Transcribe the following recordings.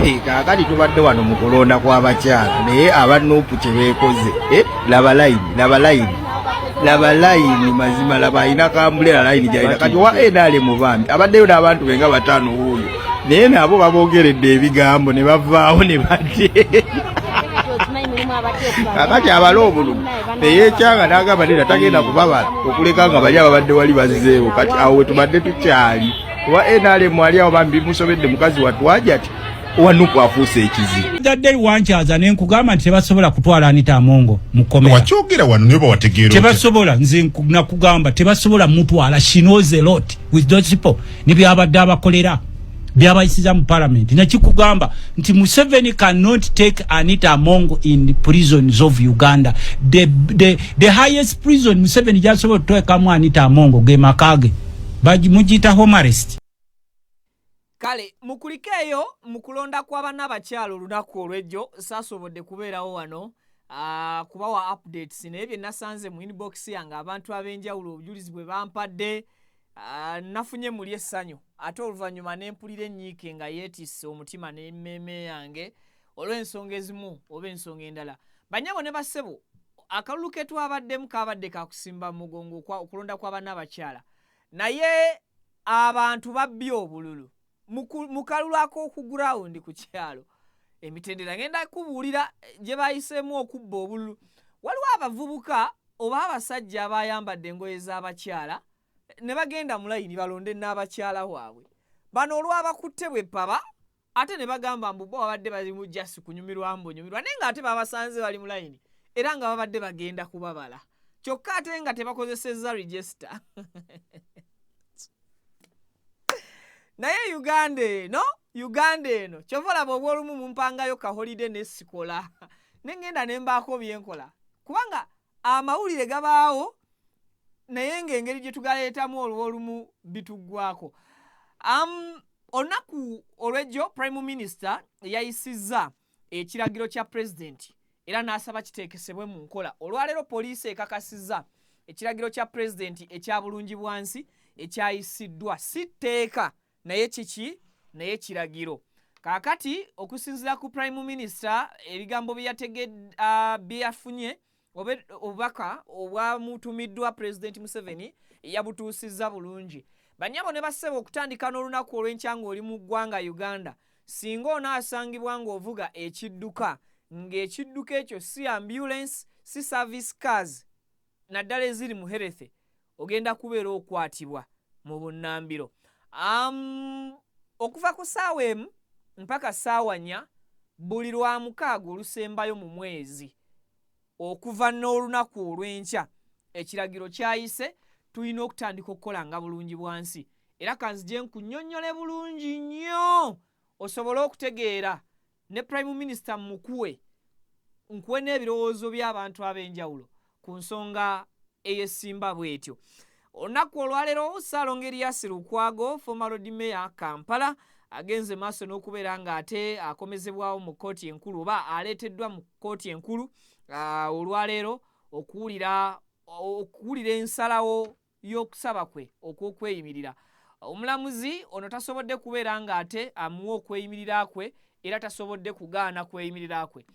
Kaakati tubadde wano mu kulonda kw'abakyala naye abanuupu kye beekoze laba layini mazima laba alina kambulera layini gyalina kati wa enaale mu bambi abaddeyo n'abantu be nga bataano wuuyo naye nabo babogeredde ebigambo ne bavaawo ne badde kakati abala obululu naye ekyanga n'agamba nena tagenda kubabala okuleka nga bali ababadde wali bazzeewo kati awo we tubadde tukyali wa enaale mwali awo bambi musobedde mukazi watwaja ati wanuku afuuse ekizibu dadde wankyaza ne nkugamba nti tebasobola kutwala Anita Amongo mu komera wakyogera wano nibo bategeera tebasobola nze nakugamba tebasobola mutwala she knows a lot with those people ne byabadde abakolera byabayisiza mu parliament nakikugamba nti Museveni cannot take Anita Amongo in prisons of Uganda. The highest prison Museveni jasobola kuteekamu Anita Amongo ge Makage mugiyita home arrest. Kale mukulikeyo mukulonda kwa bana bakyalo lunaku olwejjo saasobodde kubeerawo wano kubawa updates nebye nasanze mu inbox yange abantu abenjawulo obujulizi bwe bampadde nafunye muli essanyu ate oluvannyuma n'empulira ennyiike nga yeetisse omutima n'emmeme yange olw'ensonga ezimu oba ensonga endala. Banyabo ne bassebo akalulu ke twabaddemu kaabadde kakusimba mugongo okulonda kwa bana bakyala naye abantu babbye obululu mukalulako ku ground ku kyalo emitendera ngenda kubuulira gye bayiseemu okubba obululu. Waliwo abavubuka oba abasajja abayambadde engoye z'abakyala ne bagenda mu layini balonde n'abakyala waabwe bano olwabakutte bwe paba ate ne bagamba mbu bo babadde bali mu jasi kunyumirwa naye ng'ate babasanze bali mu layini era nga babadde bagenda kubabala kyokka ate nga tebakozesezza register naye Uganda eno kyovolaba obwolumu mumpangayo ka holiday nesikola nengenda nembaako byenkola kubanga amawulire gabaawo naye ng'engeri gye tugaleetamu olw'olumu bituggwako. Olunaku olw'ejjo Prime Minister yayisizza ekiragiro kya President era n'asaba kiteekesebwe mu nkola. Olwaleero poliisi ekakasizza ekiragiro kya President ekya bulungi bwansi ekyayisiddwa si tteeka naye kiki naye kiragiro. Kaakati okusinziira ku Prime Minister ebigambo byafunye obubaka obwamutumiddwa President Museveni yabutuusizza bulungi. Banyabo ne bassebo okutandika n'olunaku olw'enkyanga oli mu ggwanga Uganda singa onaasangibwa ng'ovuga ekidduka ng'ekidduka ekyo si ambulance si service cars naddala eziri mu Herethe ogenda kubeera okwatibwa mu bunnambiro. Okuva ku ssaawa emu mpaka ssaawa 4 buli lwa mukaaga olusembayo mu mwezi okuva n'olunaku olw'enkya ekiragiro kyayise tulina okutandika okukola nga bulungi bwansi era kanzije nkunnyonnyole bulungi nnyo osobole okutegeera ne Prime Minister mukuwe nkuwe n'ebirowoozo by'abantu ab'enjawulo ku nsonga eyesimba bw'etyo. Olunaku olwaleero Ssaalongo Erias Lukwago former Lord Mayor Kampala agenze maaso n'okubeera ng'ate akomezebwawo mu kkooti enkulu oba aleeteddwa mu kkooti enkulu olwaleero okuwulira ensalawo y'okusaba kwe okw'okweyimirira. Omulamuzi ono tasobodde kubeera ng'ate amuwa okweyimirira kwe era tasobodde kugaana kweyimirira kwe.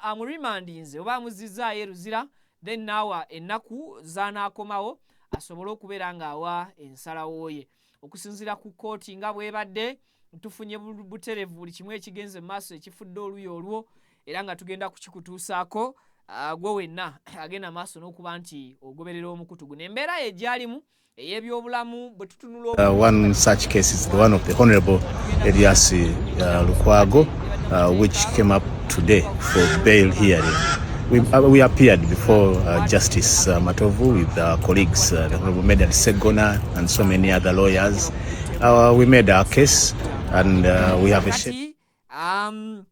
Amurimandinze oba amuzizzaayo eruzira then naawa ennaku zaanaakomawo asobole okubeera ng'awa ensalawo ye. Okusinziira ku kkooti nga bwebadde tufunye buterevu buli kimu ekigenze mu maaso ekifudde oluyi olwo era nga tugenda kukikutuusaako gwe wenna agenda maaso n'okuba nti ogoberera omukutu guno. Embeera egyalimu ey'ebyobulamu bwe tutunula one such case is the one of the Honorable Erias Lukwago which came up today for bail hearing. We appeared before Justice Matovu with our colleagues, the Honorable Medal Segona and so many other lawyers. We made our case and we have a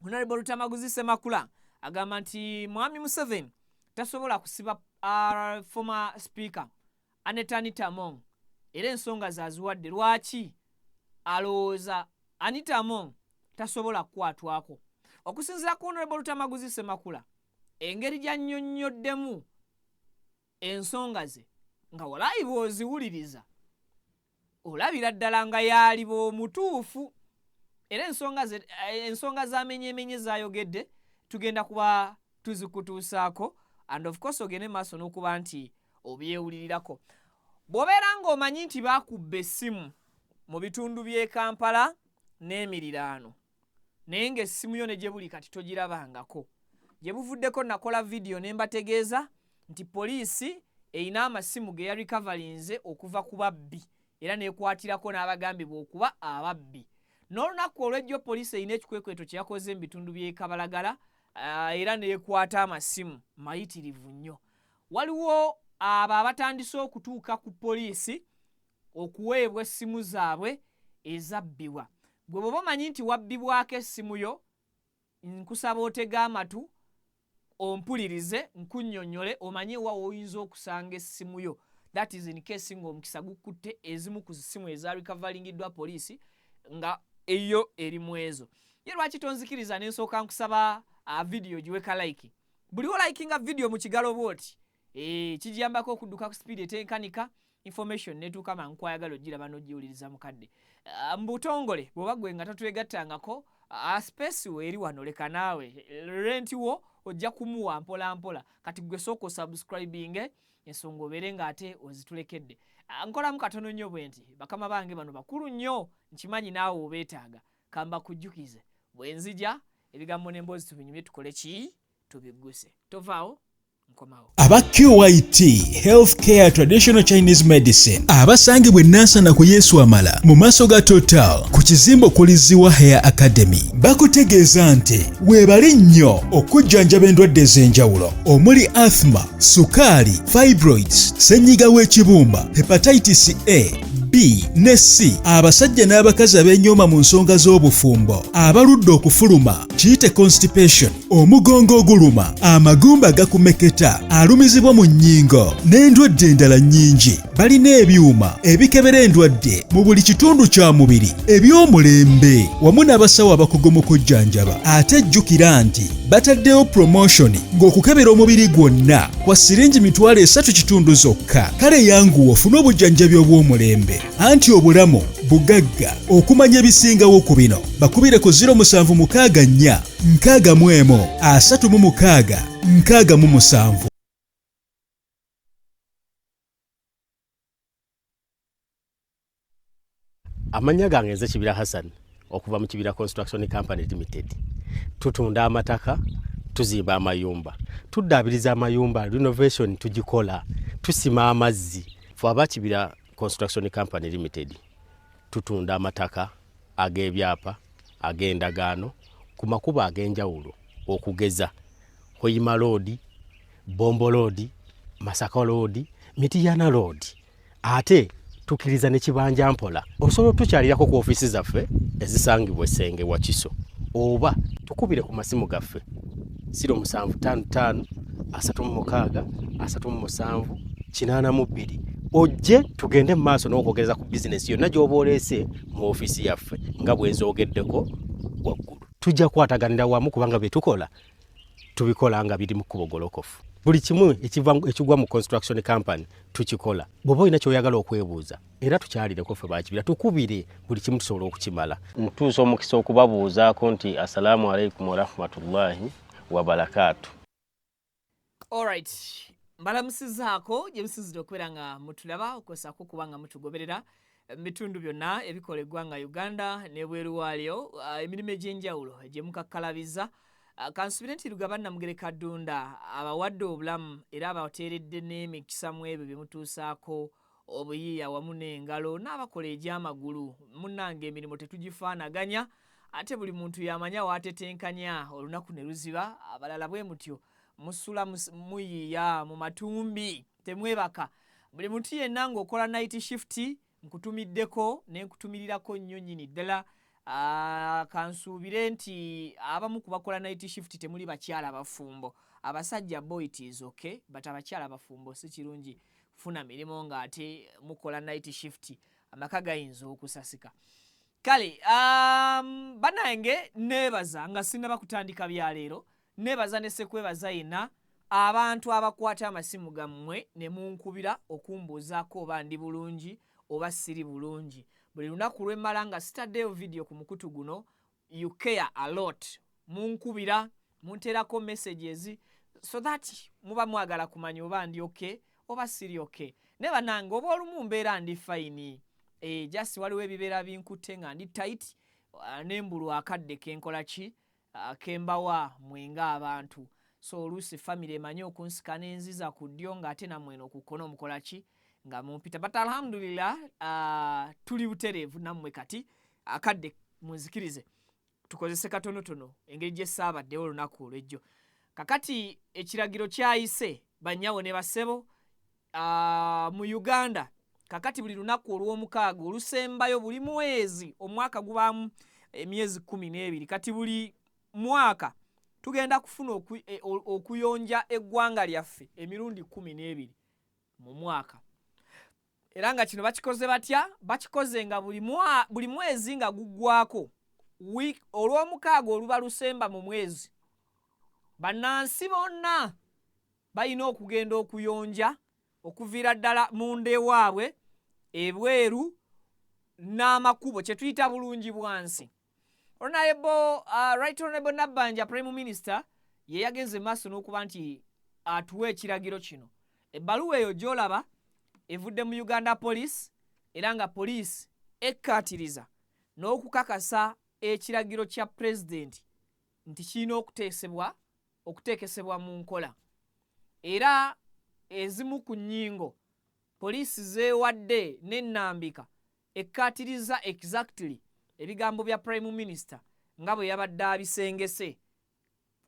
Honorable Tamaguzi Semakula agamba nti Mwami Museveni tasobola kusiba former speaker Anita Amongo era ensonga zaziwadde lwaki alowooza Anita Amongo tasobola kukwatwako. Okusinziira ku Honorable Tamaguzi Semakula engeri gy'annyonnyoddemu ensonga ze nga walaayibwa oziwuliriza olabira ddala nga yaaliba omutuufu era ensonga zamenyemenye zayogedde tugenda kuba tuzikutuusaako, and of course ogende maaso n'okuba nti obyewulirirako. Bw'obeera ng'omanyi nti baakubba essimu mu bitundu by'e Kampala n'emiriraano, naye ng'essimu yo ne gye buli kati togirabangako, gye buvuddeko nakola vidiyo ne mbategeeza nti poliisi erina amasimu ge yarikavalinze okuva ku babbi era n'ekwatirako n'abagambibwa okuba ababbi. N'olunaku olw'ejjo poliisi erina ekikwekweto kye yakoze mu bitundu by'e Kabalagala era n'ekwata amasimu mayitirivu nnyo. Waliwo abo abatandise okutuuka ku poliisi okuweebwa essimu zaabwe ezabbibwa. Gwe bw'oba omanyi nti wabbibwako essimu yo, nkusaba otega amatu ompulirize nkunnyonnyole omanye wa woyinza okusanga essimu yo. That is in case ng'omukisa gukutte ezimu ku ssimu eza recoveringiddwa poliisi nga eyo eri mu ezo. Ye lwaki tonzikiriza ne nsooka nkusaba vidiyo giweka like. Buli likinga vidiyo mu kigalo bw'oti kijiyambako okudduka ku speed etenkanika, information netuuka mankwayagala ogiraba n'ogiwuliriza mukadde. Mbutongole bw'oba gwe nga tatwegattangako space weeri wano leka naawe rent wo ojja kumuwa mpola mpola. Kati gwe sooka subscribing ensonga obeere ng'ate ozitulekedde. Nkolamu katono nnyo bwe nti bakama bange bano bakulu nnyo, nkimanyi naawe obeetaaga, kamba kujjukize bwe nzija ebigambo n'emboozi tubinyumye tukole ki tubigguse. Tovaawo nkomawo. Aba QYT Healthcare Traditional Chinese Medicine abasangibwa Nansana ku Yesu Amala mu maaso ga Total ku kizimbo kuliziwa Hair Academy bakutegeeza nti weebali nnyo okujjanjaba endwadde ez'enjawulo omuli asthma, sukaali, fibroids, ssenyiga w'ekibumba, hepatitis A, B ne C, abasajja n'abakazi abenyooma mu nsonga z'obufumbo, abaludde okufuluma kiyite constipation, omugongo oguluma, amagumba gakumeketa, alumizibwa mu nnyingo n'endwadde endala nnyingi. Balina ebyuma ebikebera endwadde mu buli kitundu kya mubiri eby'omulembe wamu n'abasawo abakugu mu kujjanjaba. Ate jjukira nti bataddewo promotion ng'okukebera omubiri gwonna kwa siringi $3 zokka. Kale yanguwa ofune obujjanjabi obw'omulembe. Anti obulamu bugagga, okumanya ebisingawo ku bino bakubire ku 076 64 36 67. Amanya gange nze Kibira Hassan okuva mu Kibira Construction Company Limited. Tutunda amataka, tuzimba amayumba, tuddaabiriza amayumba, renovation tugikola, tusima amazzi. Ffe aba Kibira Construction Company Limited tutunda amataka ag'ebyapa, ag'endagaano ku makubo ag'enjawulo okugeza Hoima Road, Bombo Road, Masaka Road, Mitiyana Road. Ate tukiriza ne Kibanja Mpola. Osobola tukyalirako ku office zaffe ezisangibwa Essenge wa Kiso, oba tukubire ku masimu gaffe 0755 36 37 82. Ojje tugende mu maaso n'okwogereza ku business yonna gy'oba oleese mu office yaffe nga bwe nzoogeddeko waggulu. Tujja kwataganira wamu kubanga bye tukola tubikola nga biri mu kubogolokofu. Buli kimu ekigwa mu construction company tukikola. Bw'oba olina ky'oyagala okwebuuza era tukyalireko ffe ba Kibira tukubire buli kimu tusobola okukimala. Ntuusa omukisa okubabuuzaako nti assalamu alaikum wa rahmatullahi wa barakatuh. Alright. Mbalamusizaako gye musizidde okubeera nga mutulaba okwesaako okuba nga mutugoberera mitundu byonna ebikola eggwanga Uganda n'ebweru waalyo emirimu egy'enjawulo gye mukakkalabiza. Kansubire nti Lugaba Namugere Kadunda abawadde obulamu era abateeredde n'emikisa mu ebyo bye mutuusaako obuyiiya wamu n'engalo n'abakola egy'amagulu. Munnange emirimu tetugifaanaganya ate buli muntu yamanya waatetenkanya olunaku ne luziba. Abalala bwe mutyo musula muyiiya mu matumbi temwebaka. Buli muntu yenna ng'okola night shift nkutumiddeko ne nkutumirirako nnyo nnyini ddala. Kansuubire nti abamu ku bakola night shift temuli bakyala bafumbo. Abasajja boy it is okay, but abakyala bafumbo si kirungi kufuna mirimu ng'ate mukola night shift, amaka gayinza okusasika. Kale bannange neebaza nga sinnaba kutandika bya leero. Neebaza ne sekwebaza yenna abantu abakwata amasimu gammwe ne munkubira okumbuuzaako oba ndi bulungi oba siri bulungi. Buli lunaku lwemmala nga sitaddeyo vidiyo ku mukutu guno you care a lot. Munkubira, munterako messages so that muba mwagala kumanya oba ndi okay oba siri okay. Neba nange oba olumu mbeera ndi fine. Just waliwo ebibeera binkutte nga ndi tight nembulu akadde kenkola ki kembawa mwenga abantu. So oluusi family emanyi okunsika n'enziza ku ddyo ng'ate nammwe okukono omukola ki nga mumpita. But alhamdulillah tuli butereevu nammwe kati akadde munzikirize tukozese katonotono engeri gye saabaddewo olunaku olw'ejjo. Kakati ekiragiro kyayise bannyawo ne bassebo mu Uganda kakati buli lunaku olw'omukaaga olusembayo buli mwezi omwaka gubaamu emyezi 12 kati buli mwaka tugenda kufuna okuyonja eggwanga lyaffe emirundi 12 mu mwaka. Era nga kino bakikoze batya? Bakikoze nga buli mwezi nga guggwako olw'omukaaga oluba lusemba mu mwezi bannansi bonna balina okugenda okuyonja okuviira ddala munda ewaabwe ebweru n'amakubo kye tuyita bulungi bwansi. Right Honorable Nabbanja Prime Minister ye yagenze maaso n'okuba nti atuwa ekiragiro kino. Ebbaluwa eyo gy'olaba evudde mu Uganda Police era nga police ekkaatiriza n'okukakasa ekiragiro kya President nti kirina okuteekesebwa mu nkola. Era ezimu ku nnyingo poliisi zeewadde n'ennambika ekkaatiriza exactly ebigambo bya Prime Minister nga bwe yabadde abisengese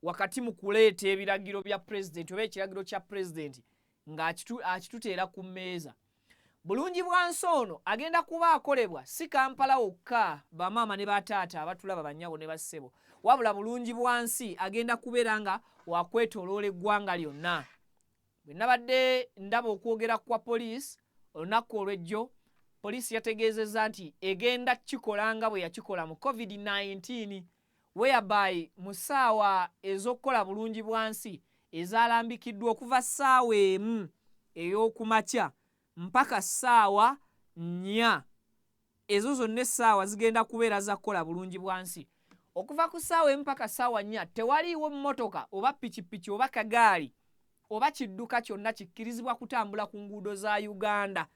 wakati mu kuleeta ebiragiro bya President oba ekiragiro kya President ng'akituteera ku mmeeza. Bulungi bwansi ono agenda kuba akolebwa si Kampala wokka bamaama ne bataata abatulaba bannyawo ne bassebo, wabula bulungi bwansi agenda kubeera nga wakwetooloola eggwanga lyonna. Bwe nabadde ndaba okwogera kwa poliisi olunaku olw'ejjo, poliisi yategeezezza nti egenda kikola nga bwe yakikola mu COVID-19 whereby mu ssaawa ez'okukola bulungi bwansi ezalambikiddwa okuva ssaawa emu ey'okumakya mpaka ssaawa 4 ezo zonna essaawa zigenda kubeera za kukola bulungi bwansi. Okuva ku ssaawa emu mpaka ssaawa 4 tewaliiwo mmotoka oba pikipiki oba kagaali oba kidduka kyonna kikkirizibwa kutambula ku nguudo za Uganda.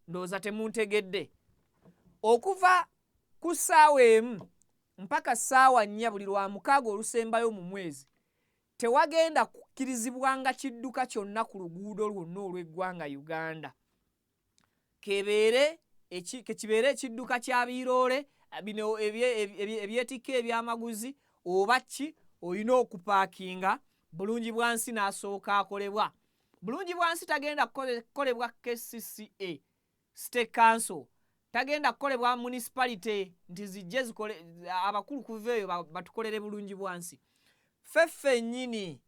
Ndowooza temuntegedde. Okuva ku ssaawa emu mpaka ssaawa 4 buli lwa mukaaga olusembayo mu mwezi tewagenda kukkirizibwanga kidduka kyonna ku luguudo lwonna olw'eggwanga Uganda. Kekibeere ekidduka kya biiroole bino ebyetikka ebyamaguzi oba ki olina okupaakinga bulungi bwansi n'asooka akolebwa. Bulungi bwansi tagenda kukolebwa KCCA State Council, tagenda kukolebwa municipality nti zijje abakulu kuva eyo batukolere bulungi bwansi. Ffeffe nnyini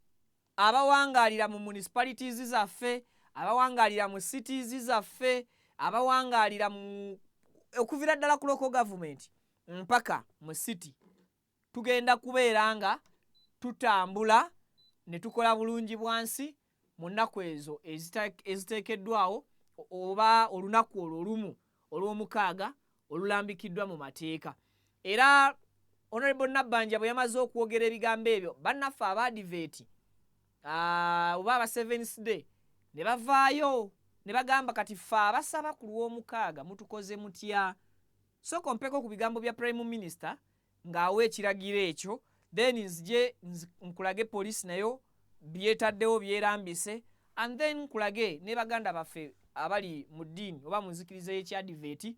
abawangaalira mu municipalities zaffe, abawangaalira mu cities zaffe, abawangaalira mu okuviira ddala ku local government mpaka mu city, tugenda kubeera nga tutambula ne tukola bulungi bwansi mu nnaku ezo eziteekeddwawo oba olunaku olwo olumu olw'omukaaga olulambikiddwa mu mateeka. Era Honorable Nabbanja bwe yamaze okwogera ebigambo ebyo, bannaffe abaadiveti oba aba Seventh Day ne bavaayo ne bagamba kati ffe abasaba ku lw'omukaaga mutukoze mutya. So kompeko ku bigambo bya Prime Minister ng'awa ekiragiro ekyo, then nzije nkulage police nayo byetaddewo byerambise, and then nkulage ne baganda baffe abali mu ddiini oba mu nzikiriza y'ekyadiveti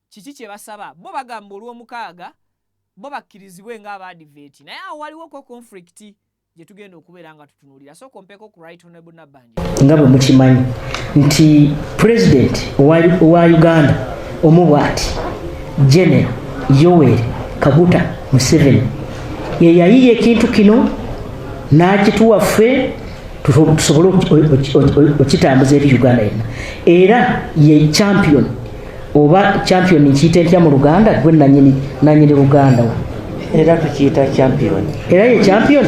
kiki kye basaba. Bo bagamba olw'omukaaga bo bakkirizibwe ng'abaadiveti, naye awo waliwo ko conflict gye tugenda okubeera nga tutunuulira. So kompeko ku Right Honorable Nabbanja nga bwe mukimanyi nti President owa Uganda omubwati General Yoweri Kaguta Museveni ye yayiye ekintu kino n'akituwa ffe tusobole okitambuza eri Uganda yenna, era ye champion oba champion nkiyita ntya mu Luganda gwe nanyini Luganda era tukiyita champion era ye champion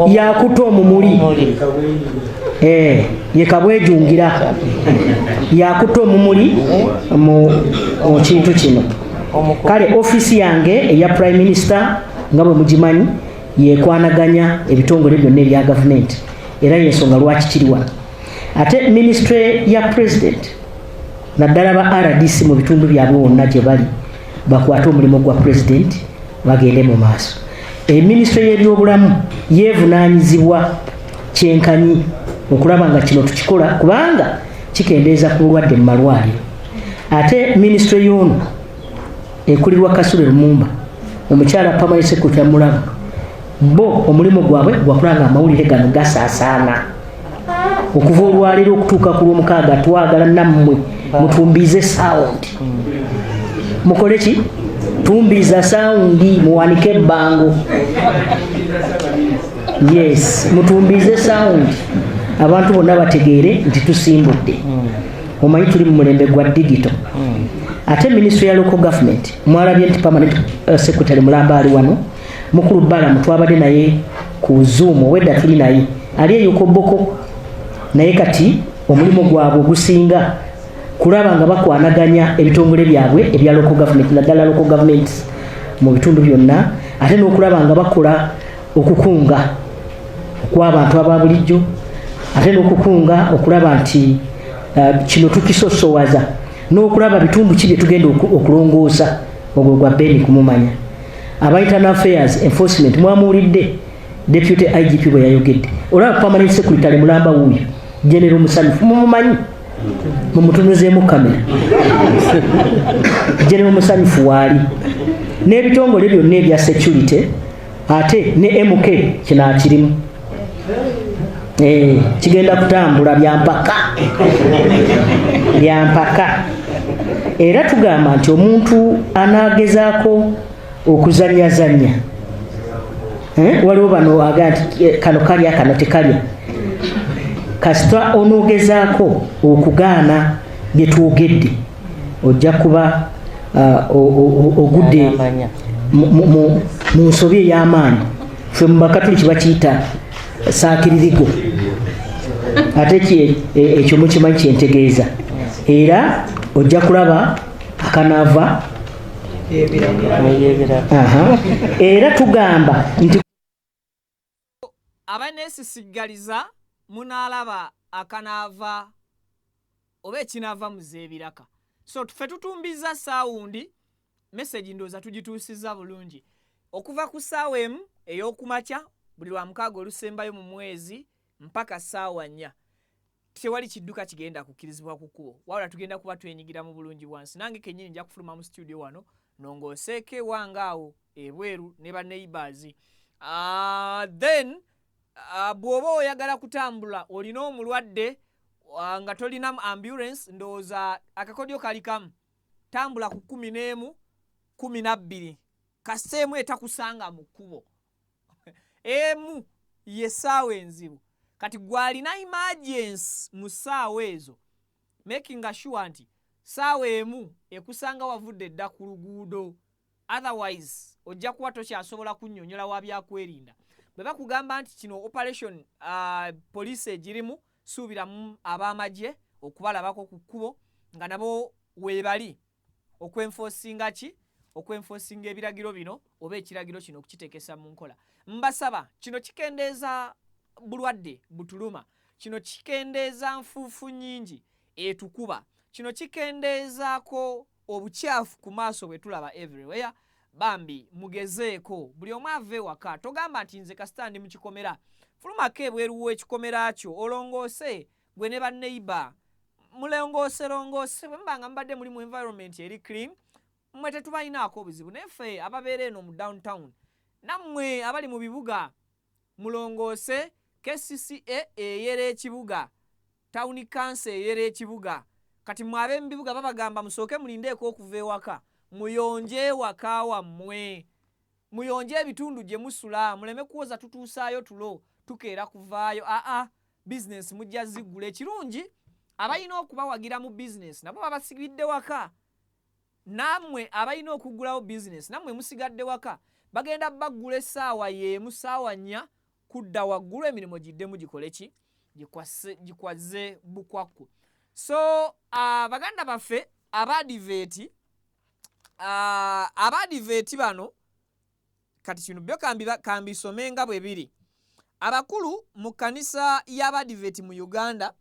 yakuta omumuli ye kabwejungira yakuta omumuli mu kintu kino kale ofisi yange eya prime minister nga bwe mugimanyi yekwanaganya ebitongole byonna ebya gavumenti era yensonga lwaki kiriwa ate ministry ya president naddala ba RDC mu bitundu byabwe wonna gye bali bakwate omulimu gwa president bagende mu maaso ministry y'ebyobulamu yeevunaanyizibwa kyenkanyi okulaba nga kino tukikola kubanga kikendeeza ku bulwadde mu malwaliro ate ministry y'ono ekulirwa Kasule Lumumba omukyala permanent secretary Mulaba bo omulimu gwabwe gwakulanga amawulire gano gasaasaana okuva olwaliro okutuuka ku lwomukaaga twagala nammwe mutumbize sound mukole ki tumbiza sound muwanike ebbango yes mutumbize sound abantu bonna bategeere nti tusimbudde omanyi tuli mu mulembe gwa digital ate ministry ya local government mwalabye nti permanent secretary Mulamba ali wano mukulu Balamu twabadde naye ku Zoom wedda tuli naye ali eyokoboko naye kati omulimu gwabwe ogusinga kulaba nga bakwanaganya ebitongole byabwe ebya local government naddala local government mu bitundu byonna ate n'okulaba nga bakola okukunga okw'abantu ababulijjo ate n'okukunga okulaba nti kino tukisosowaza n'okulaba bitundu ki bye tugenda okulongoosa ogwo gwa Beni kumumanya aba internal affairs enforcement mwamuwulidde deputy IGP bwe yayogedde olaba permanent secretary Mulamba wuuyo general Musanyufu mumumanyi mumutunuzeemu kamera general Musanyufu waali n'ebitongole byonna ebya security ate ne MK kino akirimu kigenda kutambula byampaka era tugamba nti omuntu anaagezaako okuzanyazanya waliwo bano aga nti kano kalya kano tekalya kasita onoogezaako okugaana bye twogedde ojja kuba ogudde mu nsobi ey'amaanyi ffe mu bakatuliki bakiyita saakiririgo ate ekyo mukimanyi kyentegeeza era ojja kulaba akanaava era tugamba nti abaneesisigaliza munaalaba akanaava oba ekinaava mu zeebiraka so ffe tutumbiza saawundi message ndooza tugituusiza bulungi okuva ku ssaawa emu ey'okumakya buli lwa mukaaga olusembayo mu mwezi mpaka ssaawa 4 tewali kidduka kigenda kukkirizibwa ku kkubo wabula tugenda kuba twenyigira mu bulungi bwansi nange kennyini nja kufuluma mu studio wano nongooseeko ewange awo ebweru ne banneighbours then bw'oba oyagala kutambula olina omulwadde nga tolina ambulance ndowooza akakodyo kali kamu tambula ku 11 12 kasita emu etakusanga mu kkubo emu ye ssaawa enzibu kati gwalina emergency mu ssaawa ezo making sure nti ssaawa emu ekusanga wavudde dda ku luguudo otherwise ojja kuba tokyasobola kunnyonnyola wa byakwerinda bwe bakugamba nti kino operation poliisi egirimu suubiramu ab'amagye okubalabako ku kkubo nga nabo weebali okwenforcinga ki okwenforcinga ebiragiro bino oba ekiragiro kino okukitekesa mu nkola mbasaba kino kikendeeza bulwadde butuluma kino kikendeeza nfuufu nnyingi etukuba kino kikendeezaako obukyafu ku maaso bwe tulaba everywhere bambi mugezeeko buli omu ave waka togamba nti nze kasita ndi mu kikomera fulumako ebweru w'ekikomera kyo olongoose gwe ne banneighbour mulongoose bwe mubanga mubadde muli mu environment eri clean mmwe tetubalinaako obuzibu naye ffe ababeera eno mu downtown nammwe abali mu bibuga mulongoose KCCA eyera ekibuga town council eyera ekibuga kati mwabe mu bibuga babagamba musooke mulindeeko okuva ewaka muyonje ewaka wammwe muyonje ebitundu gye musula muleme kuwoza tutuusaayo tulo tukeera kuvaayo business mujja ziggula ekirungi abalina okubawagira mu business nabo babasigidde waka namwe abalina okugulawo business namwe musigadde waka bagenda bagula essaawa y'emu ssaawa 4 kudda waggulu emirimu giddemu gikole ki gikwaze bukwakku. So baganda baffe abadiveti bano kati kino byo kambisomenga bwe biri. Abakulu mu kanisa y'abadiveti mu Uganda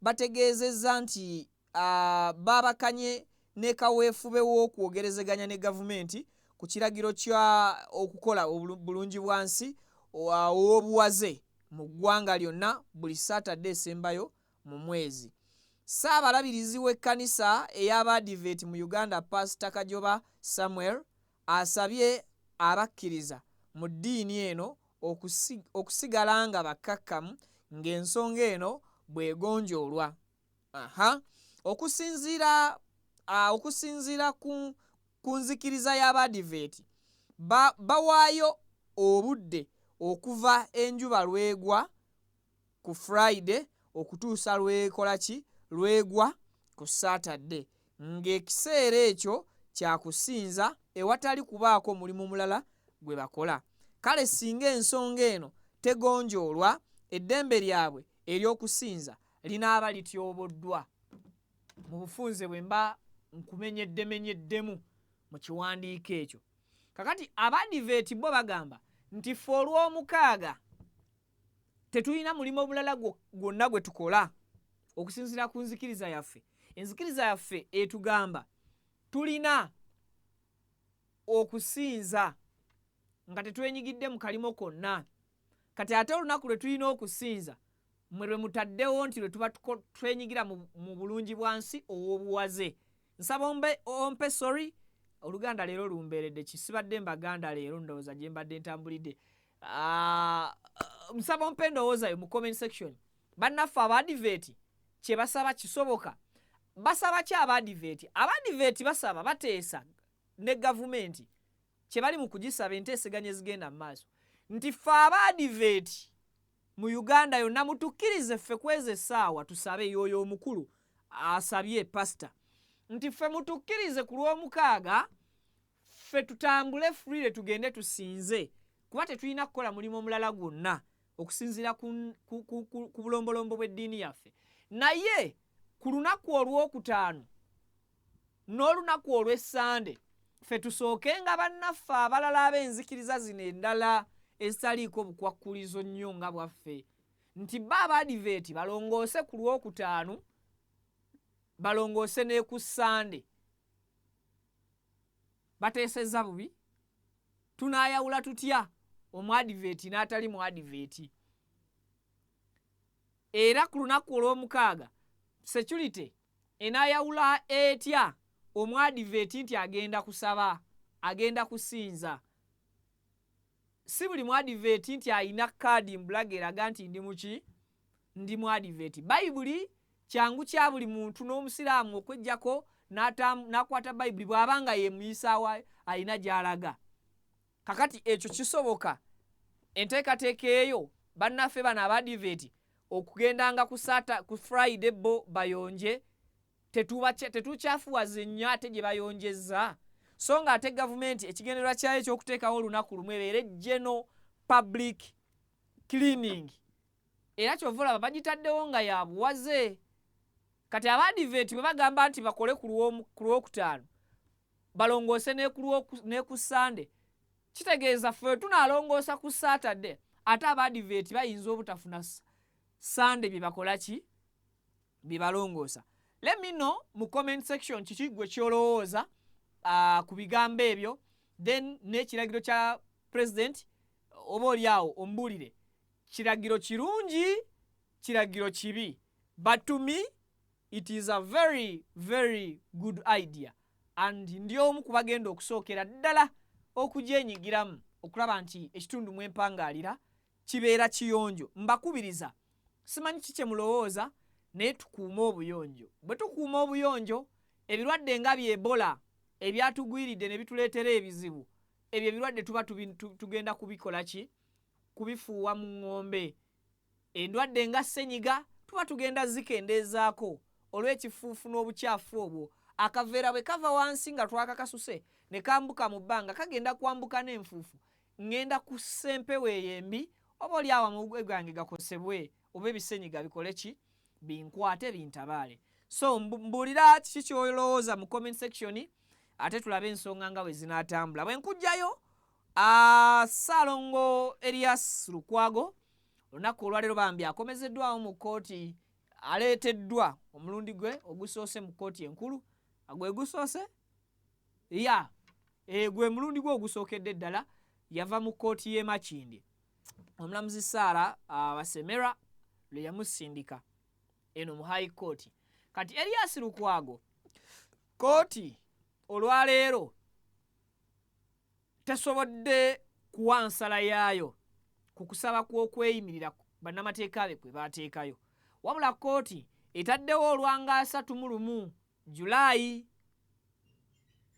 bategeezezza nti babakanye ne kaweefube w'okwogerezeganya ne gavumenti ku kiragiro kya okukola bulungi bwansi obuwaze mu ggwanga lyonna buli Saturday esembayo mu mwezi. Saabalabirizi w'ekkanisa ey'abadiveti mu Uganda Pastor Kajoba Samuel asabye abakkiriza mu ddiini eno okusigala nga bakkakkamu ng'ensonga eno bwegonjoolwa. Okusinziira ku nzikiriza y'abadiveti bawaayo obudde okuva enjuba lwegwa ku Friday okutuusa lwekola ki lwegwa ku Saturday ng'ekiseera ekyo kyakusinza ewatali kubaako mulimu mulala gwe bakola. Kale singa ensonga eno tegonjoolwa eddembe lyabwe ery'okusinza linaaba lityoboddwa. Mu bufunze bwe mba nkumenyeddemenyeddemu mu kiwandiiko ekyo. Kakati abadiveti bo bagamba nti ffe olw'omukaaga tetulina mulimu omulala gwonna gwe tukola okusinziira ku nzikiriza yaffe. Enzikiriza yaffe etugamba tulina okusinza nga tetwenyigidde mu kalimo konna. Kati ate olunaku lwe tulina okusinza mwe lwe mutaddewo nti lwe tuba twenyigira mu bulungi bwansi ow'obuwaze. Nsaba ompe sorry Oluganda leero lumbeeredde kisibadde mbaganda leero ndowooza gye mbadde ntambulidde. Nsaba ompe ndowoozayo mu comment section. Bannaffe abadiveti kye basaba kisoboka. Basaba ki abadiveti? Abadiveti basaba bateesa ne gavumenti kye bali mu kugisaba enteeseganya ezigenda mu maaso nti ffe abadiveti mu Uganda yonna mutukkirize ffe kweza essaawa tusabe yoyo omukulu asabye pastor nti ffe mutukkirize ku lw'omukaaga ffe tutambule freely tugende tusinze kuba tetulina kukola mulimu omulala gwonna okusinziira ku bulombolombo bw'eddiini yaffe. Naye ku lunaku olw'okutaano n'olunaku olw'essande ffe tusookenga bannaffe abalala ab'enzikiriza zino endala ezitaliiko bukwakkulizo nnyo nga bwaffe nti abadiveti balongoose ku lw'okutaano balongoose ne ku Sande. Bateesezza bubi. Tunaayawula tutya omwadiveti n'atali mwadiveti? Era ku lunaku olw'omukaaga security enaayawula etya omwadiveti nti agenda kusaba, agenda kusinza? Si buli mwadiveti nti ayina kaadi mbulaga eraga nti ndi muki ndi mwadiveti. Bayibuli kyangu kya buli muntu n'omusiraamu okwejjako n'akwata bayibuli bw'abanga ye muyisaawa ayina gy'alaga. Kakati ekyo kisoboka enteekateeka eyo bannaffe bano abadiveti okugendanga ku Friday bo bayonje tetukyafuwaze nnyo ate gye bayonjezza. So nga ate gavumenti ekigendererwa kyayo ekyokuteekawo olunaku lumu ebeere general public cleaning era kyova olaba bagitaddewo nga ya buwaze. Kati abadiveti bwe bagamba nti bakole ku lw'okutaano balongoose ne ku Sande kitegeeza ffe tunaalongoosa ku Saturday ate abadiveti bayinza obutafuna Sande bye bakola ki bye balongoosa. Let me know mu comment section kiki gwe kyolowooza ku bigambo ebyo, then n'ekiragiro kya president oba oliawo ombuulire kiragiro kirungi kiragiro kibi. But to me it is a very very good idea and ndi omu ku bagenda okusookera ddala okugyenyigiramu okulaba nti ekitundu mwempangaalira kibeera kiyonjo. Mbakubiriza, simanyi kikye mulowooza naye tukuuma obuyonjo. Bwe tukuuma obuyonjo ebirwadde nga by'Ebola ebyatugwiridde ne bituleetera ebizibu ebyo ebirwadde tuba tugenda kubikola ki kubifuuwa mu ng'ombe. Endwadde nga ssenyiga tuba tugenda zikendeezaako olw'ekifuufu n'obukyafu obwo akaveera bwe kava wansi nga twakakasuse ne kambuka mu bbanga kagenda kwambuka n'enfuufu ngenda ku ssempewo ey'embi oba oli awo amagwe gange gakosebwe oba ebisenyiga bikole ki binkwate bintabaale. So mbuulira kiki ky'olowooza mu comment section ate tulabe ensonga nga bwe zinaatambula. Bwe nkujjayo Ssaalongo Erias Lukwago olunaku olwaleero bambi akomezeddwawo mu kkooti, aleeteddwa omulundi gwe ogusoose mu kkooti enkulu. Gwe gusoose gwe mulundi gwe ogusookedde ddala yava mu kkooti y'e Makindye. Omulamuzi Sarah Basemera lwe yamusindika eno mu high court. Kati Erias Lukwago kkooti olwaleero tesobodde kuwa nsala yaayo ku kusaba kw'okweyimirira bannamateeka be kwe baateekayo, wabula kkooti etaddewo olwanga 31 Julayi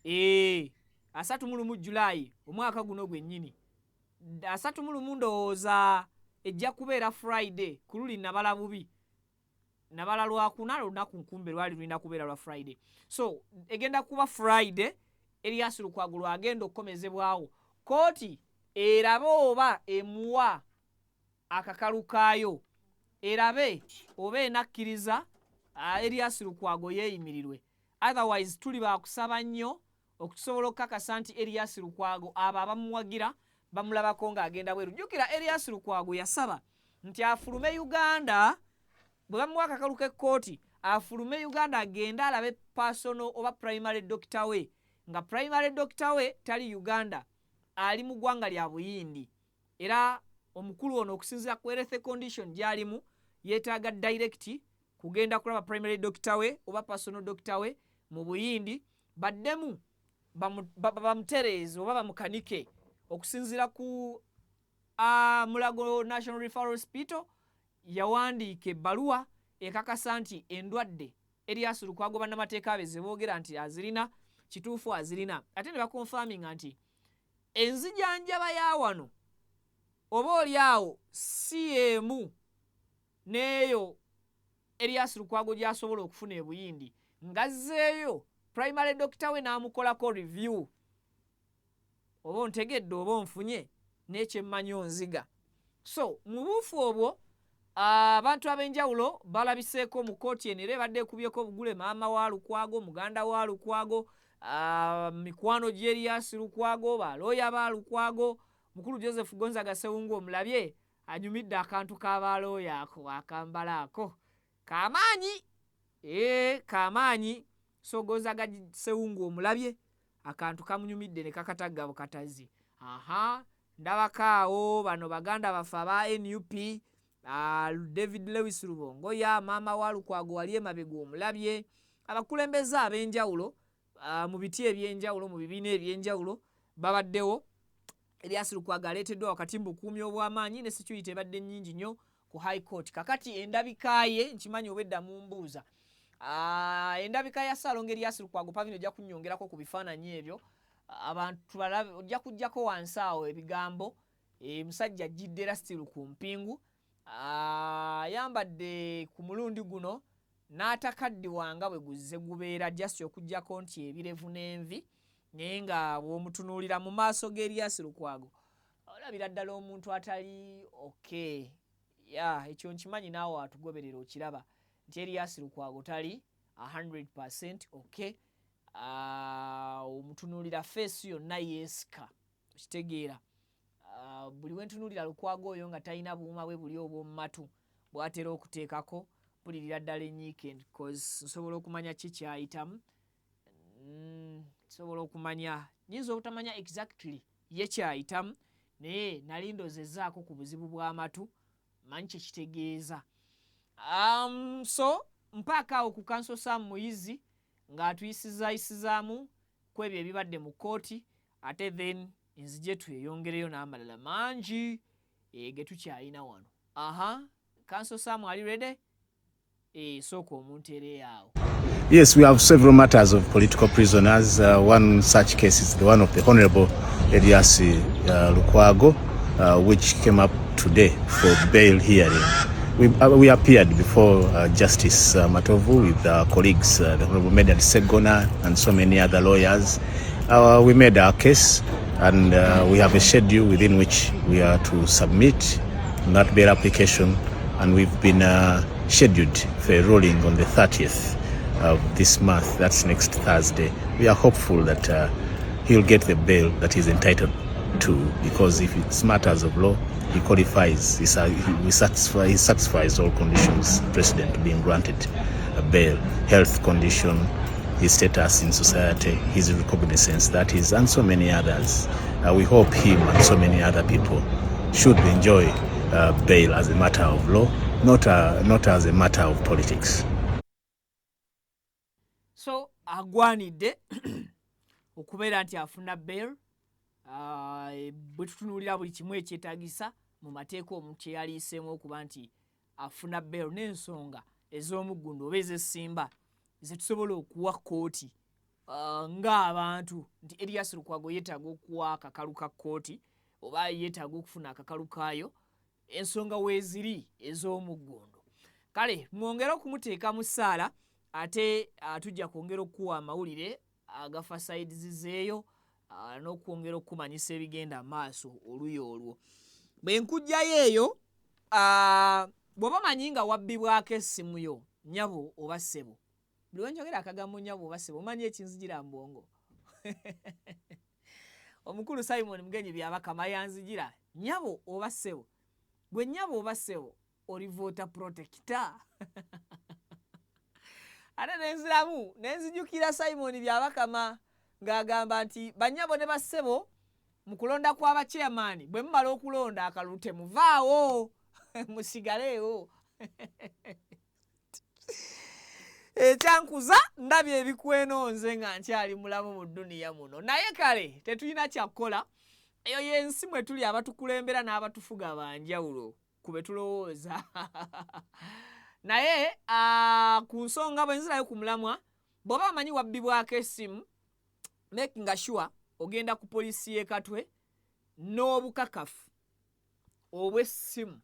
31 Julayi omwaka guno gwennyini. 31 ndowooza ejja kubeera Friday ku luli nabala bubi nabala lwakuna lunaku nkumbe lwali lulina kubeera lwa Friday. So egenda kuba Friday Erias Lukwago lwagenda okukomezebwawo. Kooti erabe oba emuwa akakalu kaayo, erabe oba enakkiriza Erias Lukwago yeeyimirirwe. Otherwise tuli baakusaba nnyo okusobola okukakasa nti Erias Lukwago abo abamuwagira bamulabako ng'agenda bweru. Jjukira Erias Lukwago yasaba nti afulume Uganda, bwe bamuwa akakalu k'ekkooti afulume Uganda agende alabe personal oba primary doctor we, nga primary doctor we tali Uganda, ali mu ggwanga lya Buyindi. Era omukulu ono okusinziira ku health condition gy'alimu yeetaaga direct kugenda kulaba primary doctor we oba personal doctor we mu Buyindi, baddemu bamutereeze oba bamukanike okusinziira ku Mulago National Referral Hospital yawandiika ebbaluwa ekakasa nti endwadde Erias Lukwago bannamateeka be ze boogera nti azirina kituufu azirina, ate ne bakonfaminga nti enzijanjaba ya wano oba oli awo si emu n'eyo Erias Lukwago gy'asobola okufuna e Buyindi, ngazzeeyo primary doctor we n'amukolako review. Oba ontegedde oba onfunye n'ekyemmanyi onziga. So mu buufu obwo abantu ab'enjawulo balabiseeko mu kkooti eno era ebadde ekubyeko obugule maama wa Lukwago, muganda wa Lukwago, mikwano gye Erias Lukwago, balooya ba Lukwago. Mukulu Joseph Gonzaga Sewungu omulabye anyumidde akantu k'abalooya ako akambala ako kamaanyi, kamaanyi. So Gonzaga Sewungu omulabye akantu kamunyumidde ne kakatagga bukatazi. Ndabakaawo bano baganda bafe aba NUP, David Lewis Rubongoya, maama wa Lukwago wali emabega omulabye, abakulembeze ab'enjawulo mu biti eby'enjawulo mu bibiina eby'enjawulo babaddewo. Erias Lukwago aleeteddwa wakati mu bukuumi obw'amaanyi ne security ebadde nnyingi nnyo ku high court. Kakati endabika ye nkimanyi obwedda mu mbuuza. Endabika ya Ssaalongo Erias Lukwago pavino ojja kunnyongerako ku bifaananyi ebyo abantu balabe, ojja kujjako wansi awo ebigambo musajja ajjidde era still ku mpingu, ayambadde ku mulundi guno n'atakaddiwanga bwe guzze gubeera just okujjako nti ebirevu n'envi, naye nga bw'omutunuulira mu maaso ge Erias Lukwago olabira ddala omuntu atali okay. Ekyo nkimanyi naawe atugoberera okiraba nti Erias Lukwago tali 100% okay. Omutunuulira face yonna yeesika okitegeera. Buli wentunuulira Lukwago oyo nga talina buuma bwe buli obw'omu matu bw'atera okuteekako bulirira ddala enyiike, because nsobola okumanya ki kyayitamu, nsobola okumanya, nyinza obutamanya exactly ye kyayitamu, naye nali ndozezzaako ku buzibu bw'amatu manyi kye kitegeeza. So mpaaka awo ku Counsel Sam Muyizi ng'atuyisizaamu ku ebyo ebibadde mu kkooti, ate then enzije tweyongereyo n'amalala mangi ge tukyalina wano. Counsel Sam, are you ready? Sooka omunteereyo awo. Yes, we have several matters of political prisoners. One such case is the one of the Honorable Erias Lukwago, which came up today for bail hearing. we appeared before Justice Matovu with our colleagues, the Honorable Medal Segona and so many other lawyers. We made our case, and we have a schedule within which we are to submit that bail application, and we've been scheduled for a ruling on the 30th of this month. That's next Thursday. We are hopeful that he'll get the bail that he's entitled to, because if it's matters of law, he qualifies, he satisfies all conditions precedent to being granted a bail: health condition, his status in society, his recognizance, that is, and so many others. We hope him and so many other people should enjoy bail as a matter of law, not as a matter of politics. So agwanidde okubeera nti afuna bail bwe tutunuulira buli kimu ekyetaagisa mu mateeka omuntu yaliiseemu okuba nti afuna bail, n'ensonga ez'omuggundu oba ez'essimba ze tusobola okuwa kkooti ng'abantu nti Erias Lukwago yeetaaga okuwa akakalu ka kkooti oba yeetaaga okufuna akakalu kaayo, ensonga weeziri ez'omuggundu. Kale mwongere okumuteeka mu ssaala, ate tujja kwongera okuwa amawulire agafa sides zeeyo n'okwongera okumanyisa ebigenda maaso oluyi olwo. Bwe nkujjayo eyo, bw'oba manyi nga wabbibwako essimu yo, nnyabo oba ssebo. Buli wenjogera akagambo nnyabo oba ssebo, omanyi ekinzijira mbongo. Omukulu Simon Mugenyi byabakama yanzijira, nnyabo oba ssebo. Bwe nnyabo oba ssebo, oli voter protector. Ate n'enziramu n'enzijukira Simon byabakama ng'agamba nti bannyabo ne bassebo mu kulonda kw'aba chairman bwe mumala okulonda akalulu temuvaawo musigaleewo. Ekyankuza ndabye ebikwenonze nga nkyali mulamu mu dduniya muno, naye kale tetulina kyakukola. Eyo y'ensi mwe tuli abatukulembera n'abatufuga banjawulo ku be tulowooza. Naye ku nsonga bwe nzirayo ku mulamwa, bw'oba amanyi wabbibwako essimu, making sure ogenda ku poliisi y'e Katwe n'obukakafu obw'essimu.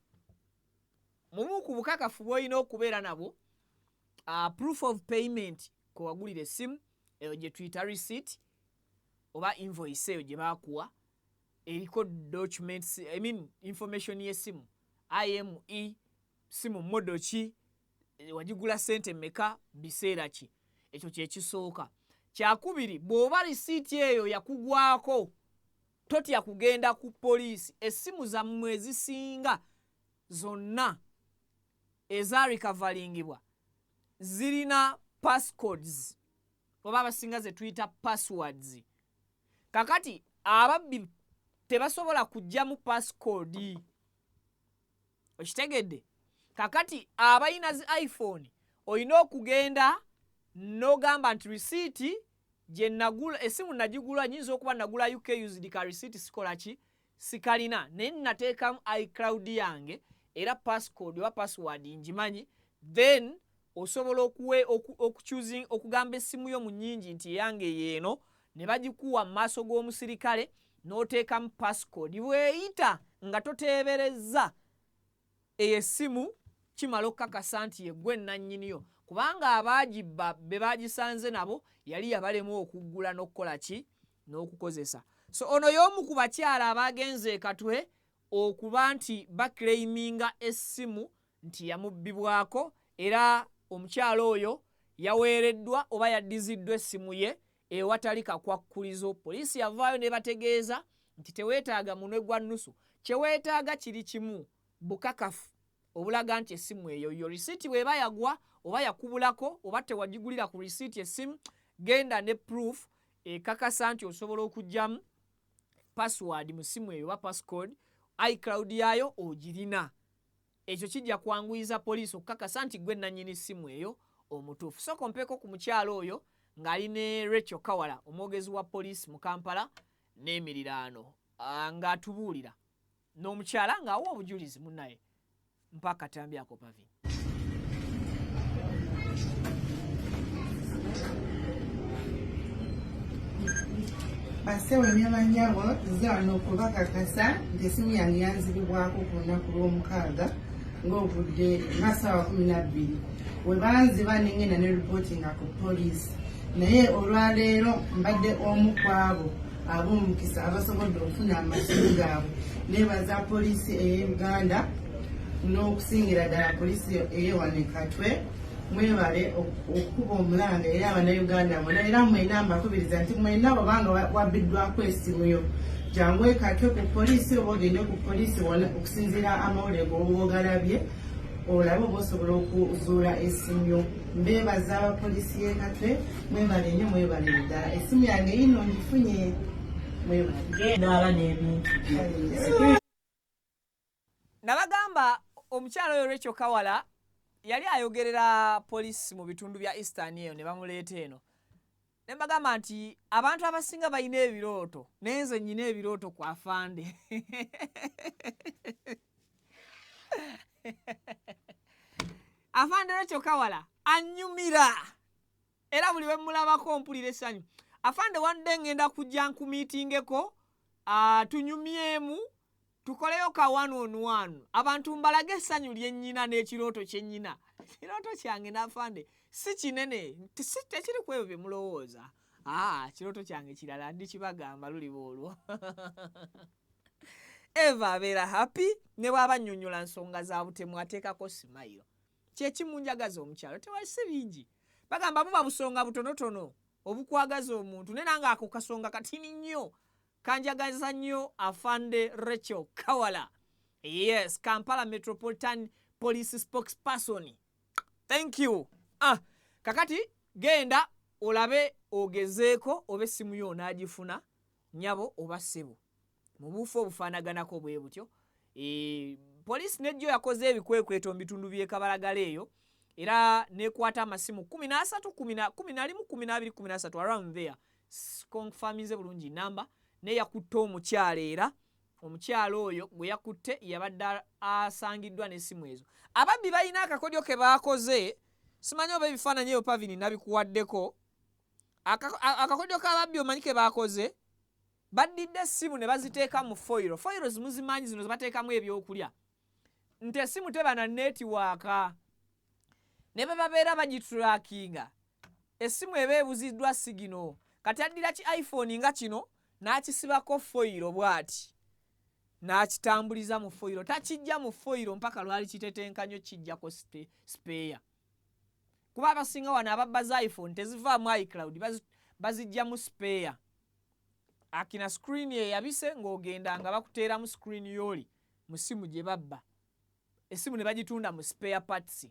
Mumu ku bukakafu bw'olina okubeera nabwo, proof of payment kwe wagulira essimu, eyo gye tuyita receipt oba invoice eyo gye baakuwa, eriko documents, information y'essimu, IME, simu modo ki, wagigula sente meka, biseera ki. Ekyo kye kisooka. Kyakubiri, bw'oba receipt eyo yakugwako, totya kugenda ku poliisi. Essimu zammwe ezisinga zonna ezaarikavalingibwa zirina passcodes oba abasinga ze tuyita passwords. Kakati ababbi tebasobola kujja mu passcode. Okitegedde? Kakati abayina zi iPhone olina okugenda n'ogamba nti receipt gye nagula, essimu nagigula, nyinza okuba nagula UK used ka receipt sikola ki sikalina, naye nateekamu iCloud yange era passcode oba password ngimanyi, then osobola okugamba essimu yo mu nnyingi nti yange yeeno, ne bagikuwa mu maaso g'omusirikale n'oteekamu passcode. Bweyita nga toteeberezza eyo essimu, kimala okukakasa nti yeggwe nannyiniyo, kubanga abaagibba be baagisanze nabo yali yabalemu okuggula n'okukola ki n'okukozesa. So ono y'omu ku bakyala abaagenze e Katwe okuba nti bakleiminga essimu nti yamubbibwako, era omukyala oyo yaweereddwa oba yaddiziddwa essimu ye ewatali kakwakkulizo. Poliisi yavaayo ne bategeeza nti teweetaaga munwe gwa nnusu, kye weetaaga kiri kimu, bukakafu obulaga nti essimu eyo yo receipt bw'eba yagwa oba yakubulako oba tewagigulira ku receipt essimu, genda ne proof ekakasa nti osobola okuggyamu password mu ssimu eyo oba passcode, iCloud yayo ogirina. Ekyo kijja kwanguyiza poliisi okukakasa nti gwe nannyini ssimu eyo omutuufu. So kompeeko ku mukyalo oyo ng'ali ne Rachel Kawala, omwogezi wa poliisi mu Kampala n'emiriraano, ng'atubuulira n'omukyala ng'awa obujulizi munnaye. Mpaka Katambi ako Pavi. Basewo n'abanyabo nze wano okubakakasa nti essimu yange yanzibibwako ku lunaku lw'omukaaga ng'obudde nga ssaawa 12 we banziba nengenda ne reportinga ku poliisi naye olwaleero mbadde omu ku abo ab'omukisa abasobodde okufuna amasimu gaabwe neebaza poliisi ey'e Uganda n'okusingira ddala poliisi ey'ewano Katwe mwebale okukuba omulanga eri Abannayuganda bonna era mwena mbakubiriza nti mwena bwobanga wabbiddwako essimu yo jangu ekatwe ku poliisi oba ogende ku poliisi wona okusinziira amawulire g'oba ogalabye olabe oba osobola okuzuula essimu yo. Mbeebaza abapoliisi y'ekatwe mwebale nnyo mwebale ddala essimu yange yino ngifunye mwebale Ndala n'ebintu. Nabagamba omukyalo oyo Rachel Kawala yali ayogerera poliisi mu bitundu bya Eastern eyo ne bamuleeta eno. Ne bagamba nti abantu abasinga balina ebirooto nenze nnyina ebirooto ku afande. Afande Rachel Kawala anyumira era buli we mulabako mpulira essanyu. Afande wadde ngenda kujja nkumiitingeko tunyumyemu tukoleyo ka 1-on-1 abantu mbalage essanyu lyennyina n'ekirooto kyennyina. Kirooto kyange n'afande si kinene tekiri ku ebyo bye mulowooza. Kirooto kyange kirala ndikibagamba luli boolwo. Eva abeera happy ne bw'aba annyonnyola nsonga za butemu ateekako simayiro. Kyekimunjagaza omukyalo tewasi bingi. Bagamba buba busonga butonotono obukwagaza omuntu naye nange ako kasonga katini nnyo kanjagaza nnyo Afande Rachel Kawala. Yes, Kampala Metropolitan Police Spokesperson. Thank you. Kakati genda olabe ogezeeko oba essimu yo n'agifuna nyabo oba ssebo. Mu bufu obufaanaganako bwe butyo. Poliisi nejjo yakoze ebikwekweto mu bitundu by'e Kabalagala eyo era nekwata amasimu 13, 11, 12, 13 around there. Confirmize bulungi namba ne yakutte omukyalo era omukyalo oyo gwe yakutte yabadde asangiddwa n'essimu ezo. Ababbi balina akakodyo ke baakoze simanyi oba ebifaananyi eyo Pavini nabikuwaddeko. Akakodyo k'ababbi omanyi ke baakoze baddidde essimu ne baziteeka mu foiro. Foiro zimuzimanyi zino zibateekamu ebyokulya. Nti essimu teba na netiwaaka ne bwe babeera bagitulakinga essimu eba ebuziddwa sigino. Kati addira ki iPhone nga kino n'akisibako foiro bw'ati n'akitambuliza mu foiro. Takijja mu foiro mpaka lwali kitetenkanyo kijjako speya. Kuba abasinga wano ababba za iPhone tezivaamu iCloud bazijja mu speya. Akina screen ye yabise ng'ogenda nga bakuteera mu screen yoli mu simu gye babba. Essimu ne bagitunda mu spare parts.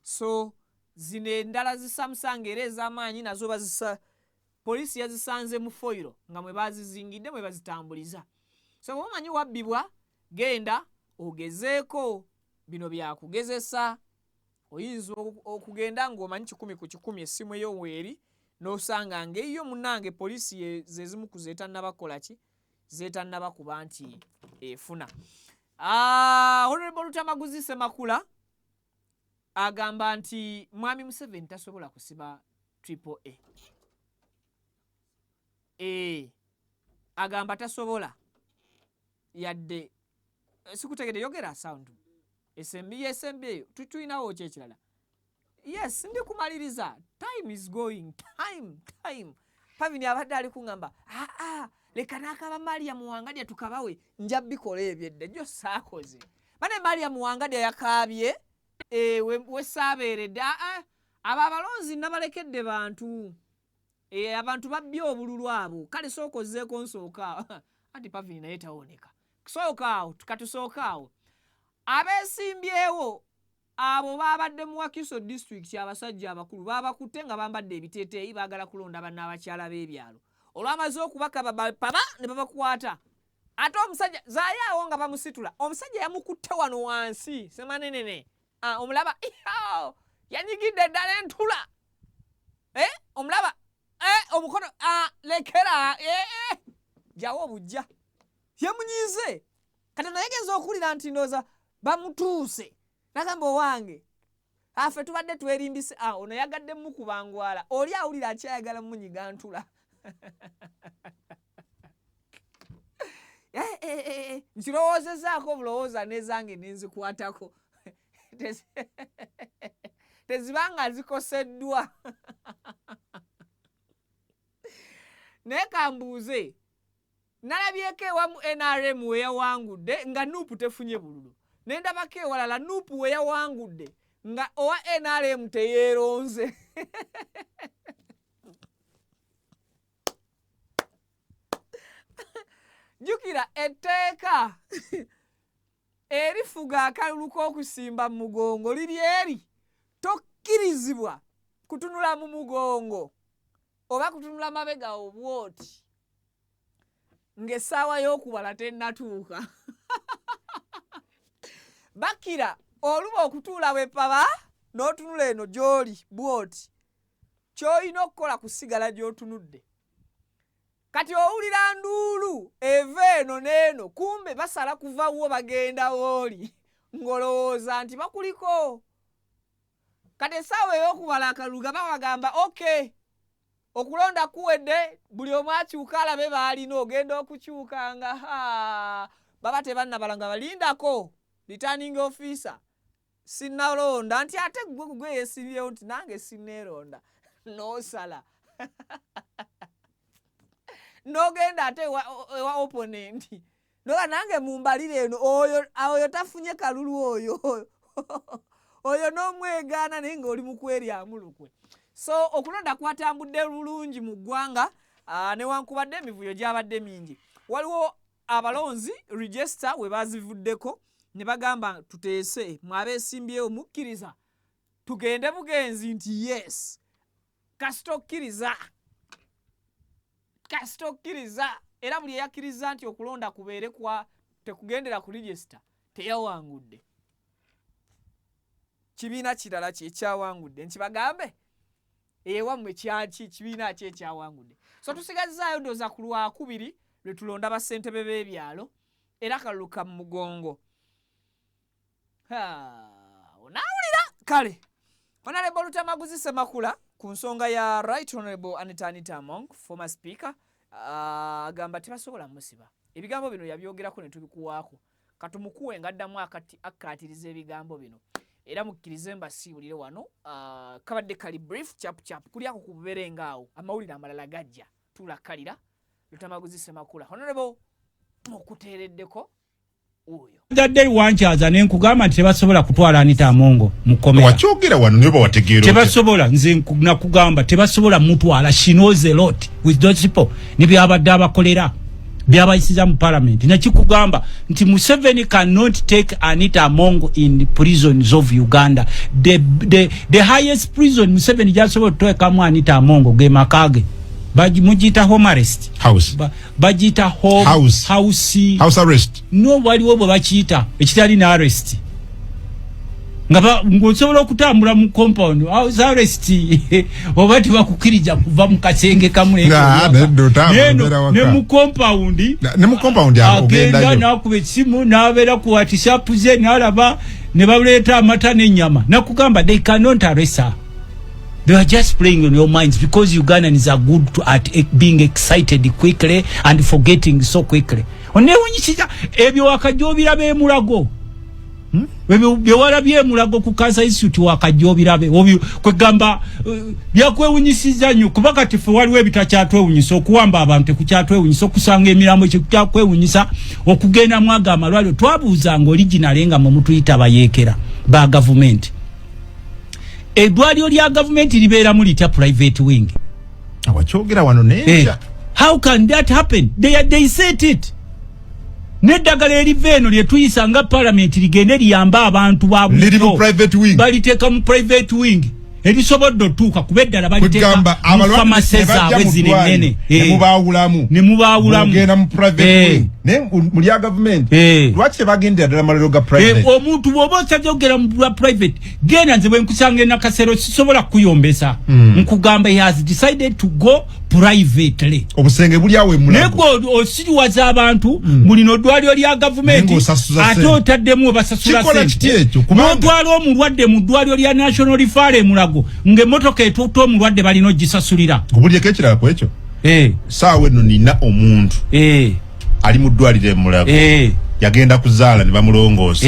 So zino endala zi Samsung era ez'amaanyi nazo poliisi yazisanze mu foiro nga mwe bazizingidde mwe bazitambuliza. So bw'omanyi wabbibwa genda ogezeeko bino byakugezesa. Oyinza okugenda ng'omanyi 10 ku 10 essimu eyo weeri n'osanga ng'eyo munnange poliisi zezimu ku zeetannabakola ki zeetannabakuba nti efuna. Honorable Lutamaguzi Semakula agamba nti Mwami Museveni tasobola kusiba AAA. Agamba tasobola yadde sikutegede yogera sound SMB eyo tutuyinawo kyekirala. Yes, ndi kumaliriza. Time is going. Time. Pavini abadde ali kungamba leka n'akaba Maria Muwangadya tukabawe nja bikola ebyedde jjo saakoze. Bane Maria Muwangadya yakaabye we saabeeredde abo abalonzi nabalekedde bantu abantu babbye obululu abo kale sookozeeko nsooka anti Pavini naye tawoneka sookaawo tukatusookawo abeesimbyewo abo babadde mu Wakiso district abasajja abakulu babakutte nga bambadde ebiteeteeyi baagala kulonda bannabakyala b'ebyalo. Olwamaze okubaka paba ne babakwata. Ate omusajja zaayawo nga bamusitula. Omusajja yamukutte wano wansi semanenene. Omulaba yanyigidde ddala entula. Omulaba omukono lekera jawo obujja. Yamunyize. Kati nayegenza okulira nti ndooza bamutuuse. Nagamba owange afe tubadde twerimbise ono yagadde mukubangwala oli awulira akyayagala munyiga ntula. Nkirowoozezaako obulowooza nezange nenzikukwatako tezibanga zikoseddwa. Nekambuuze nalabyeko ewamu NRM we yawangudde nga Nuupu tefunye bululu. Nendabako ewalala Nuupu we yawangudde nga owa NRM teyeeronze. Jukira etteeka erifuga akalulu k'okusimba mu mugongo liri eri tokkirizibwa kutunula mu mugongo oba kutunula mabega obwoti ng'essaawa y'okubala tennatuuka. Bakira oluba okutuula wepaba n'otunula eno gy'oli bwoti ky'olina okukola kusigala gy'otunudde. Kati owulira nduulu eva eno n'eno kumbe basala kuva wo bagenda wooli ng'olowooza nti bakuliko. Kati essaawa ey'okubala akalulu bagamba okay okulonda kuwedde buli omu akyuka alabe baalina ogenda okukyukanga baba tebannabala nga balindako returning officer sinnalonda nti ate gwe yeesibyewo nti nange sinneeronda n'osala n'ogenda ate ewa opponent noga nange mumbalire eno oyo tafunye kalulu oyo n'omwegaana naye ng'oli mu kweryamu lukwe. So okulonda kwatambudde bulungi mu ggwanga newankubadde emivuyo gyabadde mingi. Waliwo abalonzi register we bazivuddeko ne bagamba tuteese mwabeesimbyewo mukkiriza tugende bugenzi nti yes kasitokkiriza era buli eyakkiriza nti okulonda kubeere tekugendera ku register teyawangudde. Kibiina kirala kyekyawangudde nkibagambe ewammwe kyaki kibiina ki ekyawangudde. So tusigazaayo ndooza ku Lwakubiri lwe tulonda bassentebe b'ebyalo era kalulu ka mugongo. Onaawulira kale Honorable Lutamaguzi Ssemakula ku nsonga ya Right Honorable Anita Among former speaker agamba tebasobola musiba. Ebigambo bino yabyogerako ne tubikuwaako katumukuwe ngaddamu akkaatiriza ebigambo bino era mukkirize mbasiibulire wano kabadde kali brief chap kuli ako kubeerenga awo amawulire amalala gajja tulakalira Lutamaguzi Ssemakula Honorable okuteereddeko oyo dadde wanchaza ne nkugamba nti tebasobola kutwala Anita Amongo mukomera wakyogera wano nibo wategeera tebasobola nze nakugamba tebasobola mutwala she knows a lot with those people nibyo abadde abakolera byabayisiza mu parliament nakikugamba nti Museveni cannot take Anita Amongo in prisons of Uganda. The highest prison Museveni jasobola kuteekamu Anita Amongo ge Makage mujita home arrest bajita house arrest no waliwo bwe bakiyita ekitali na arrest nga ngosobola okutambula mu compound house arrest obati bakukirija kuva mu kasenge kamwe ne mu compound agenda nakube simu nabera ku WhatsApp ze nalaba ne baleta amata n'ennyama nakugamba they cannot arrest her. They are just playing on your minds because Ugandans are good at being excited quickly and forgetting so quickly. Onewunyisiza ebyo wakajobira be mulago. Ebyo warabye mulago ku Cancer Institute wakajobira be. Kwegamba byakwewunyisiza nnyo kuba kati fe waliwo ebitakyatwewunyisa okuwamba abantu kukyatwewunyisa okusanga emirambo ekyakwewunyisa okugenda mwaga amalwaliro twabuuza nga original nga mu mutuyita bayeekera ba government. Edwaliro lya government libeera mu litya private wing. Awakyogera wano nenja. How can that happen? They said it. Neddagala eriveno lye tuyisa nga parliament ligende liyamba abantu ba mu private wing. Baliteeka mu private wing. Erisobodde otuuka kubeddala baliteeka mu pharmacies zaabwe ziri nnene. Ne mubaawulamu. Ogenda mu private wing. Ne mu lya government. Lwaki tebagendera ddala maliro ga private? Omuntu bw'oba osabye okugera mu private genda nze bwe nkusanga nakasero sisobola kuyombesa. Nkugamba he has decided to go privately. Obusenge buli awe mulago. Nego osiriwaza abantu mulino ddwaliro lya government ate otaddemu basasula sente. N'otwala omulwadde mu ddwaliro lya National Referral Mulago ng'emmotoka etuuta omulwadde balina ogisasulira. Obulyeko ekirala ku ekyo? Saawa eno nina omuntu ali mu ddwaliro e Mulago yagenda kuzaala ne bamulongoosa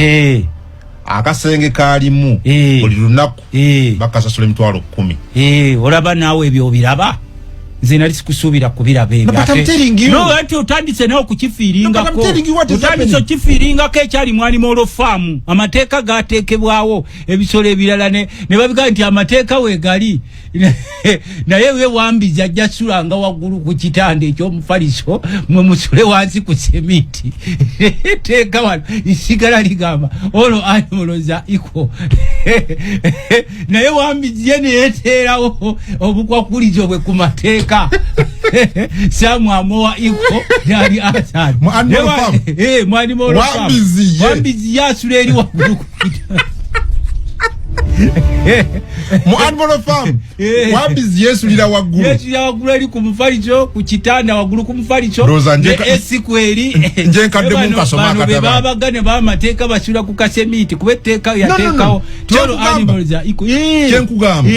akasenge kalimu buli lunaku bakasasula emitwalo 10 olaba naawe ebyo obiraba nze nali sikusubira kubiraba ebyo ati otandise nawe okukifiiringako otandise okifiiringako ekyali mwani molo faamu amateeka gateekebwawo ebisolo ebirala ne babigaa nti amateeka weegali naye we wambizi ajja sulanga waggulu ku kitanda ekyomufaliso mwe musule wansi ku semiti teeka wano isigala ligamba olwo animoloza iko naye wambizi ye neyeteerawo obukwakulizo bwe ku mateeka Samu amoa iko yali asad mwani molo famu wambizi yasuleli waggulu ku kitanda Muanmolo farm wambizi yesulira waggulu ali ku mufaliso ku kitanda waggulu ku mufaliso ne esikweri njenkadde mu kasoma kataba baba gane ba mateeka basula ku kasemiti kubeteka yateekawo tolo animals iko kyenkugamba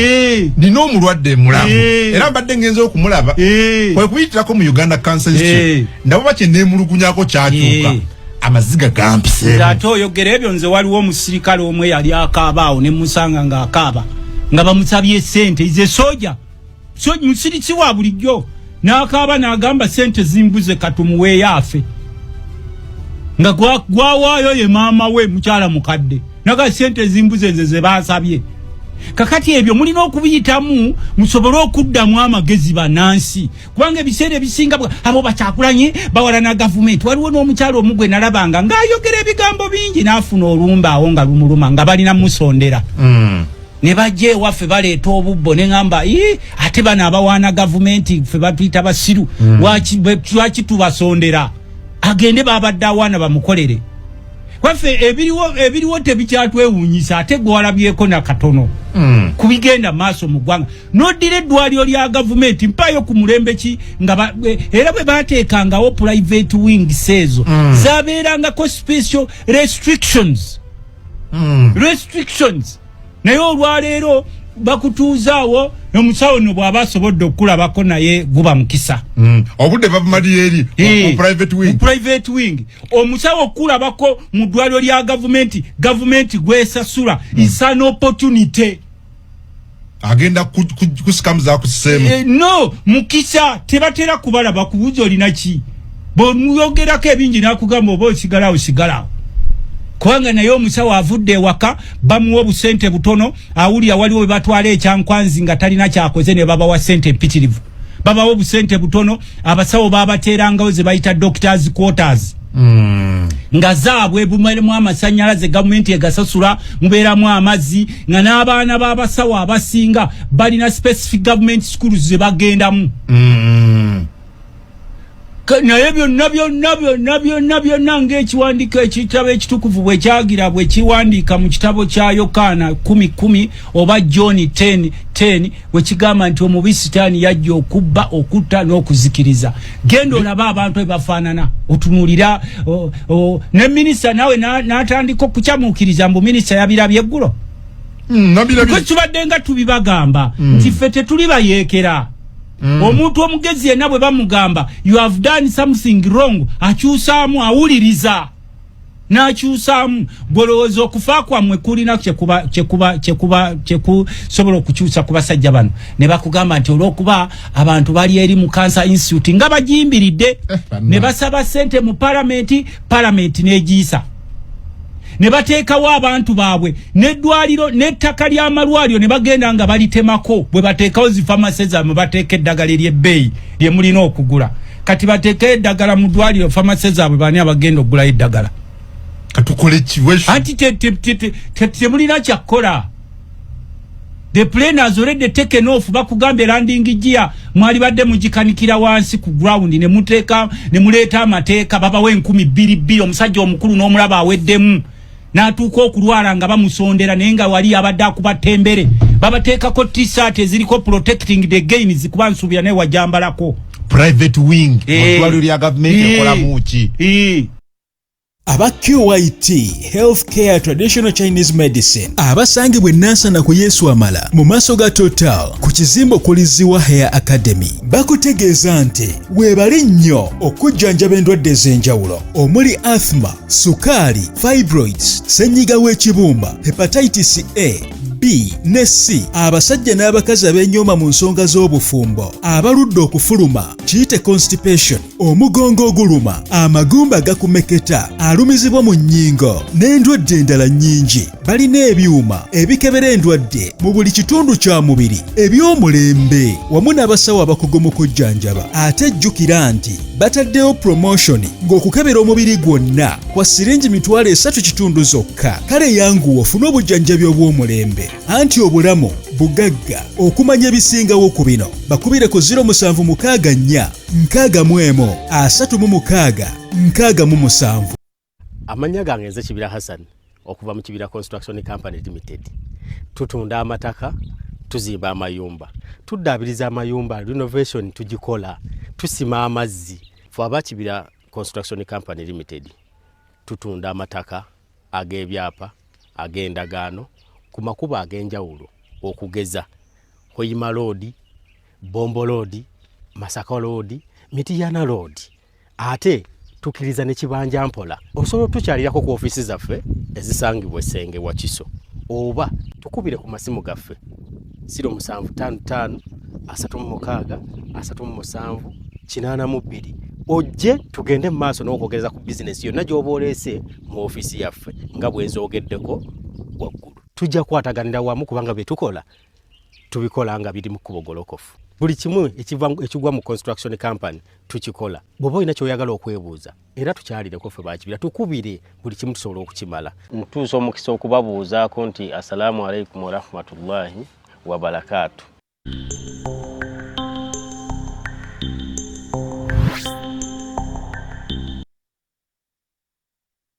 nino omulwadde mulamu era mbadde ngenzo okumulaba kwe kuyitirako mu Uganda Cancer Institute ndabo bache nemulugunyako kyakyuka amaziga gampise ngato oyogera ebyo nze waliwo omusirikale omwe yali akaabaawo ne musanga nga akaaba nga bamusabye sente ize soja musiriki wa bulijjo n'akaaba n'agamba sente zimbuze katumuweeyo afe nga gwawaayo ye maama we mukyala mukadde naga sente zimbuze nze ze baasabye kakati ebyo mulina okubiyitamu musobole okuddamu amagezi bannansi kubanga ebiseera ebisinga abo bakyakulanye bawala na gavumenti waliwo n'omukyalo omugwe nalabanga ng'ayogera ebigambo bingi n'afuna olumba awo nga lumuluma nga balina musondera ne bajja ewaffe baleeta obubbo ne ŋŋamba ate bano abawaana gavumenti ffe batuyita basiru lwaki tubasondera agende babadde awaana bamukolere waffe ebiriwo tebikyatwewuunyisa ate gwalabyeko nakatono kubigenda maaso mu ggwanga n'oddira eddwaliro lya gavumenti mpaayo ku mulembe ki nga era bwe baateekangawo private wings ezo zaabeerangako special restrictions naye olwaleero bakutuuzaawo omusawo no bw'aba asobodde okulabako naye guba mukisa obudde babumalira eri private wing omusawo okulabako mu ddwaliro lya gavumenti gwesasula is an opportunity agenda kusikamuza kusisemu no mukisa tebatera kubalaba kubuuza olina ki bw'omuyogerako ebingi n'akugamba oba osigalawo kubanga naye omusawo avudde ewaka bamuwa obusente butono awulira waliwo bwe batwala ekyankwanzi nga talina kyakoze ne babawa sente empitirivu babawa obusente butono abasawo babateerangawo ze bayita doctors quarters nga zaabwe bumwemu amasannyalaze gavumenti egasasula mubeeramu amazzi nga n'abaana b'abasawo abasinga balina specific government schools ze bagendamu naye byonna ng'ekiwandiiko ekitabo ekitukuvu bwe kyagira bwe kiwandiika mu kitabo kya Yokaana 10:10 oba John 10:10 bwe kigamba nti omubi Sitaani yajja okubba okutta n'okuzikiriza genda olaba abantu ebafaanana otunulira ne minisita nawe n'atandika okukyamuukiriza mbu minisita yabirabye eggulo kwe tubadde nga tubibagamba nti ffe tetuli bayeekera omuntu omugezi yenna bwe bamugamba you have done something wrong akyusaamu awuliriza n'akyusaamu golowooza okufa kwammwe kulina kyekusobola okukyusa ku basajja bano ne bakugamba nti olw'okuba abantu bali eri mu Cancer Institute nga bagiyimbiridde ne basaba ssente mu palamenti n'egiyisa ne bateekawo abantu baabwe n'eddwaliro n'ettaka ly'amalwaliro ne bagenda nga balitemako bwe bateekawo zifamasi zammwe bateeka eddagala ery'ebbeeyi lye mulina okugula kati bateeka eddagala mu ddwaliro famasi zaabwe baani abagenda okugulayo eddagala katukole kiweshu anti temulina kyakkola the plane has already taken off bakugambye landing gear mwali badde mugikanikira wansi ku ground ne muleeta amateeka babawe 12,000 omusajja omukulu n'omulaba aweddemu n'atuuka okulwala nga bamusondera naye nga wali abadde akuba ttembere babateekako t-shirt eziriko protecting the gains kuba nsuubira naye wajambalako private wing mu ddwaliro lya gavumenti ekola muki aba QYT Healthcare Traditional Chinese Medicine abasangibwa Nansana ku Yesu Amala mu maaso ga Total ku kizimbo kuliziwa Hair Academy bakutegeeza nti weebale nnyo okujjanjaba endwadde ez'enjawulo omuli asthma, sukaali, fibroids, ssenyiga w'ekibumba, hepatitis A, B ne C, abasajja n'abakazi ab'enyooma mu nsonga z'obufumbo, abaludde okufuluma, kiyite constipation, omugongo oguluma, amagumba agakumeketa, alumizibwa mu nnyingo n'endwadde endala nnyingi. Balina ebyuma ebikebera endwadde mu buli kitundu kya mubiri eby'omulembe wamu n'abasawo abakugu mu kujjanjaba. Ate jjukira nti bataddewo promotion ng'okukebera omubiri gwonna kwa siringi $3 zokka. Kale yanguwa ofune obujjanjabi obw'omulembe. Anti obulamu bugagga. Okumanya ebisingawo ku bino bakubire ku 0764366667. Amanya gange nze Kibira Hassan okuva mu Kibira Construction Company Limited. Tutunda amataka, tuzimba amayumba, tuddaabiriza amayumba, renovation tugikola, tusima amazzi. Ffe aba Kibira Construction Company Limited tutunda amataka ag'ebyapa, ag'endagaano ku makubo ag'enjawulo okugeza Hoima Road, Bombo Road, Masaka Road, Mitiyana Road. Ate tukiriza ne Kibanja Mpola. Osobola tukyalirako ku office zaffe ezisangibwa Essenge wa Kiso. Oba tukubire ku masimu gaffe 0755 36 37 82. Ojje tugende mu maaso n'okwogereza ku business yonna gy'oba oleese mu office yaffe nga bwe nzoogeddeko waggulu. Tujja kwataganira wamu kubanga bye tukola tubikola nga biri mu kubogolokofu. Buli kimu ekigwa mu construction company tukikola. Bw'oba olina ky'oyagala okwebuuza era tukyalireko ffe ba Kibira tukubire buli kimu tusobola okukimala. Ntuusa omukisa okubabuuzaako nti assalamu alaikum wa rahmatullahi wa barakatuh.